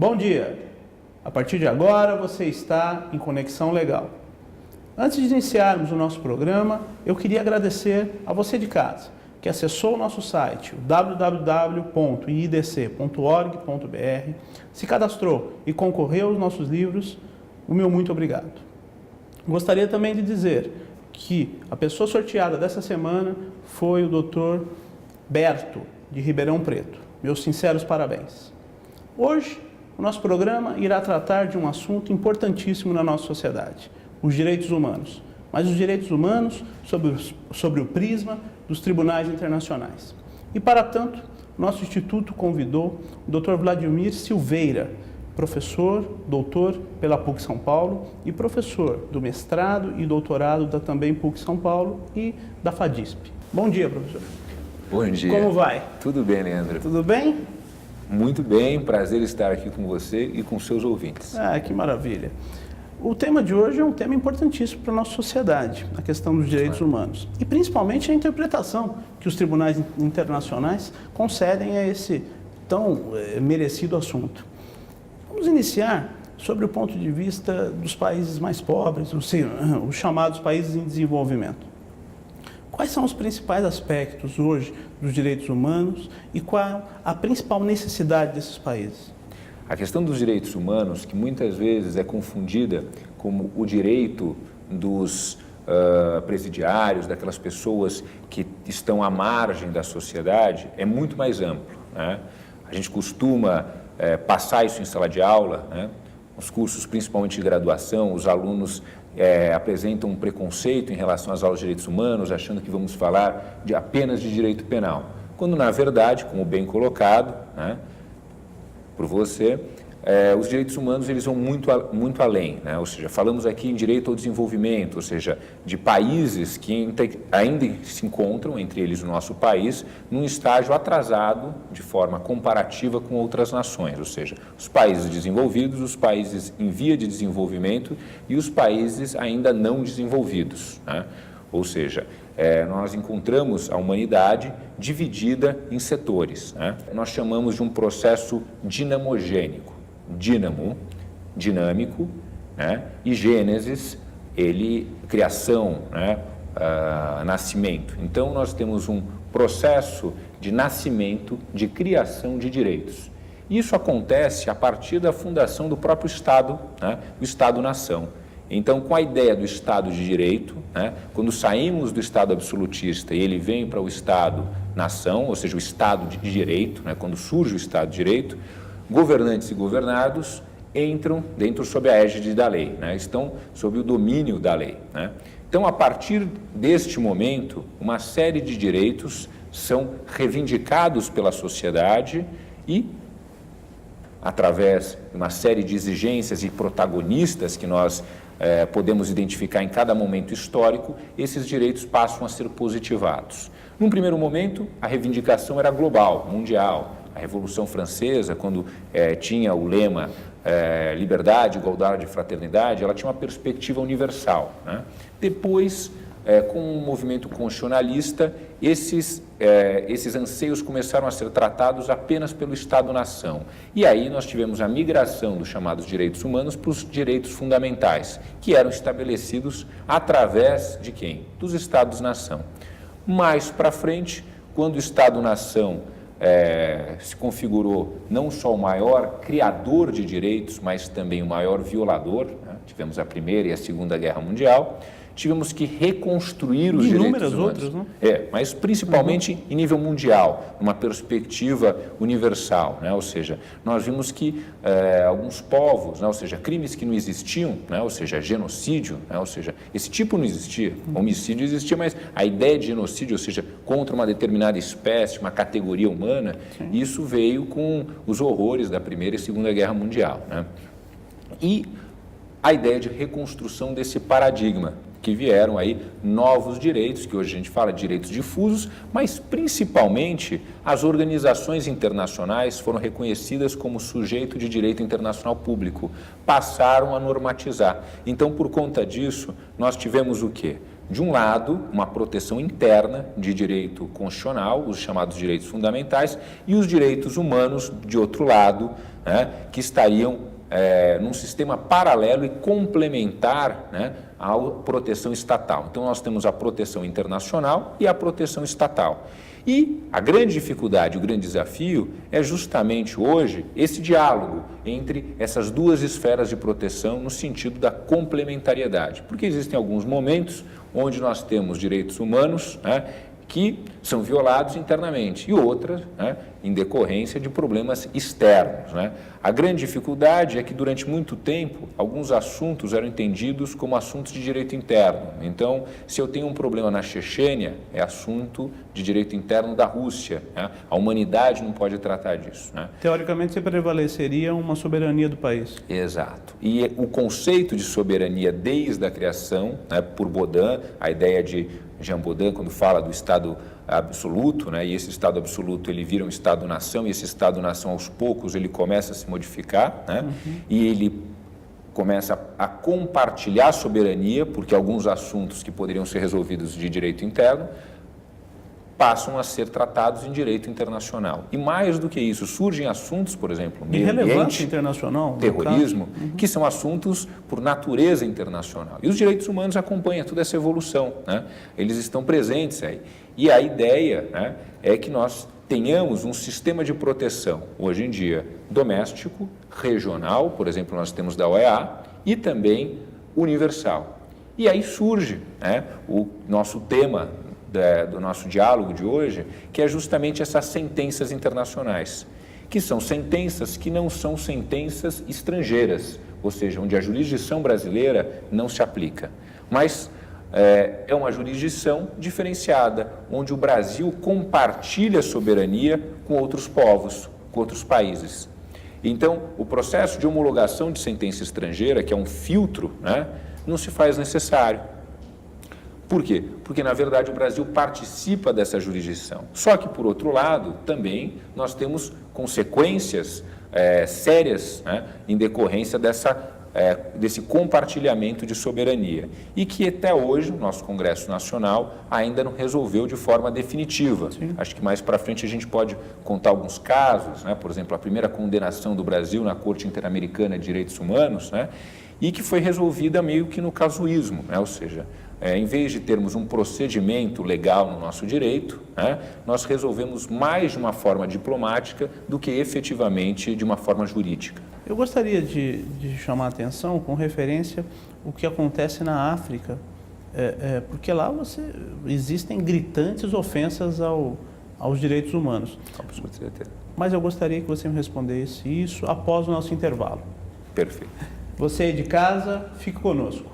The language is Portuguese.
Bom dia! A partir de agora você está em Conexão Legal. Antes de iniciarmos o nosso programa, eu queria agradecer a você de casa, que acessou o nosso site, www.iidc.org.br, se cadastrou e concorreu aos nossos livros. O meu muito obrigado. Gostaria também de dizer que a pessoa sorteada dessa semana foi o Dr. Berto, de Ribeirão Preto. Meus sinceros parabéns. Hoje, o nosso programa irá tratar de um assunto importantíssimo na nossa sociedade, os direitos humanos. Mas os direitos humanos sobre o prisma dos tribunais internacionais. E, para tanto, nosso instituto convidou o Dr. Vladimir Silveira, professor, doutor pela PUC São Paulo e professor do mestrado e doutorado da também PUC São Paulo e da FADISP. Bom dia, professor. Bom dia. Como vai? Tudo bem, Leandro? Tudo bem? Muito bem, prazer estar aqui com você e com seus ouvintes. Que maravilha. O tema de hoje é um tema importantíssimo para a nossa sociedade, a questão dos direitos humanos. E principalmente a interpretação que os tribunais internacionais concedem a esse tão merecido assunto. Vamos iniciar sobre o ponto de vista dos países mais pobres, os chamados países em desenvolvimento. Quais são os principais aspectos hoje dos direitos humanos e qual a principal necessidade desses países? A questão dos direitos humanos, que muitas vezes é confundida como o direito dos presidiários, daquelas pessoas que estão à margem da sociedade, é muito mais amplo, né? A gente costuma passar isso em sala de aula, né? Os cursos, principalmente de graduação, os alunos apresentam um preconceito em relação às aulas de direitos humanos, achando que vamos falar apenas de direito penal, quando, na verdade, como bem colocado, né, por você, os direitos humanos eles vão muito além, né? Ou seja, falamos aqui em direito ao desenvolvimento, ou seja, de países que ainda se encontram, entre eles o nosso país, num estágio atrasado de forma comparativa com outras nações, ou seja, os países desenvolvidos, os países em via de desenvolvimento e os países ainda não desenvolvidos, né? Ou seja, nós encontramos a humanidade dividida em setores, né? Nós chamamos de um processo dinamogênico. Dínamo, dinâmico, né? E gênesis, criação, né? Nascimento. Então, nós temos um processo de nascimento, de criação de direitos. Isso acontece a partir da fundação do próprio Estado, né? O Estado-nação. Então, com a ideia do Estado de Direito, né? Quando saímos do Estado absolutista e ele vem para o Estado-nação, ou seja, o Estado de Direito, né? Quando surge o Estado de Direito, governantes e governados entram sob a égide da lei, né? Estão sob o domínio da lei, né? Então, a partir deste momento, uma série de direitos são reivindicados pela sociedade e, através de uma série de exigências e protagonistas que nós podemos identificar em cada momento histórico, esses direitos passam a ser positivados. Num primeiro momento, a reivindicação era global, mundial. A Revolução Francesa, quando tinha o lema liberdade, igualdade e fraternidade, ela tinha uma perspectiva universal, né? Depois, com o movimento constitucionalista, esses anseios começaram a ser tratados apenas pelo Estado-nação. E aí nós tivemos a migração dos chamados direitos humanos para os direitos fundamentais, que eram estabelecidos através de quem? Dos Estados-nação. Mais para frente, quando o Estado-nação se configurou não só o maior criador de direitos, mas também o maior violador, né? Tivemos a Primeira e a Segunda Guerra Mundial, tivemos que reconstruir os direitos humanos. Inúmeras outras, né? Mas principalmente em nível mundial, numa perspectiva universal, né? Ou seja, nós vimos que alguns povos, né? Ou seja, crimes que não existiam, né? Ou seja, genocídio, né? Ou seja, esse tipo não existia, homicídio existia, mas a ideia de genocídio, ou seja, contra uma determinada espécie, uma categoria humana, sim, isso veio com os horrores da Primeira e Segunda Guerra Mundial, né? E a ideia de reconstrução desse paradigma, que vieram aí novos direitos, que hoje a gente fala de direitos difusos, mas principalmente as organizações internacionais foram reconhecidas como sujeito de direito internacional público, passaram a normatizar. Então, por conta disso, nós tivemos o quê? de um lado, uma proteção interna de direito constitucional, os chamados direitos fundamentais, e os direitos humanos, de outro lado, né, que estariam num sistema paralelo e complementar, né, à proteção estatal. Então, nós temos a proteção internacional e a proteção estatal. E a grande dificuldade, o grande desafio é justamente hoje esse diálogo entre essas duas esferas de proteção no sentido da complementariedade. Porque existem alguns momentos onde nós temos direitos humanos, né, que são violados internamente, e outras, né, em decorrência de problemas externos, né? A grande dificuldade é que, durante muito tempo, alguns assuntos eram entendidos como assuntos de direito interno. Então, se eu tenho um problema na Chechênia, é assunto de direito interno da Rússia, né? A humanidade não pode tratar disso, né? Teoricamente, se prevaleceria uma soberania do país. Exato. E o conceito de soberania desde a criação, né, por Baudin, a ideia de Jean Baudin, quando fala do Estado absoluto, né, e esse Estado absoluto ele vira um Estado-nação, e esse Estado-nação, aos poucos, ele começa a se modificar, né, e ele começa a compartilhar a soberania, porque alguns assuntos que poderiam ser resolvidos de direito interno passam a ser tratados em direito internacional. E mais do que isso, surgem assuntos, por exemplo, meio ambiente, internacional, terrorismo, que são assuntos por natureza internacional. E os direitos humanos acompanham toda essa evolução, né? Eles estão presentes aí. E a ideia, né, é que nós tenhamos um sistema de proteção, hoje em dia, doméstico, regional, por exemplo, nós temos da OEA, e também universal. E aí surge, né, o nosso tema do nosso diálogo de hoje, que é justamente essas sentenças internacionais, que são sentenças que não são sentenças estrangeiras, ou seja, onde a jurisdição brasileira não se aplica, mas é uma jurisdição diferenciada, onde o Brasil compartilha soberania com outros povos, com outros países. Então, o processo de homologação de sentença estrangeira, que é um filtro, né, não se faz necessário. Por quê? Porque, na verdade, o Brasil participa dessa jurisdição. Só que, por outro lado, também nós temos consequências sérias, né, em decorrência desse compartilhamento de soberania. E que, até hoje, o nosso Congresso Nacional ainda não resolveu de forma definitiva. Sim. Acho que mais para frente a gente pode contar alguns casos, né, por exemplo, a primeira condenação do Brasil na Corte Interamericana de Direitos Humanos, né, e que foi resolvida meio que no casuísmo, né, ou seja, em vez de termos um procedimento legal no nosso direito, né, nós resolvemos mais de uma forma diplomática do que efetivamente de uma forma jurídica. Eu gostaria de chamar a atenção com referência ao que acontece na África, porque lá existem gritantes ofensas aos direitos humanos. Mas eu gostaria que você me respondesse isso após o nosso intervalo. Perfeito. Você aí de casa, fique conosco.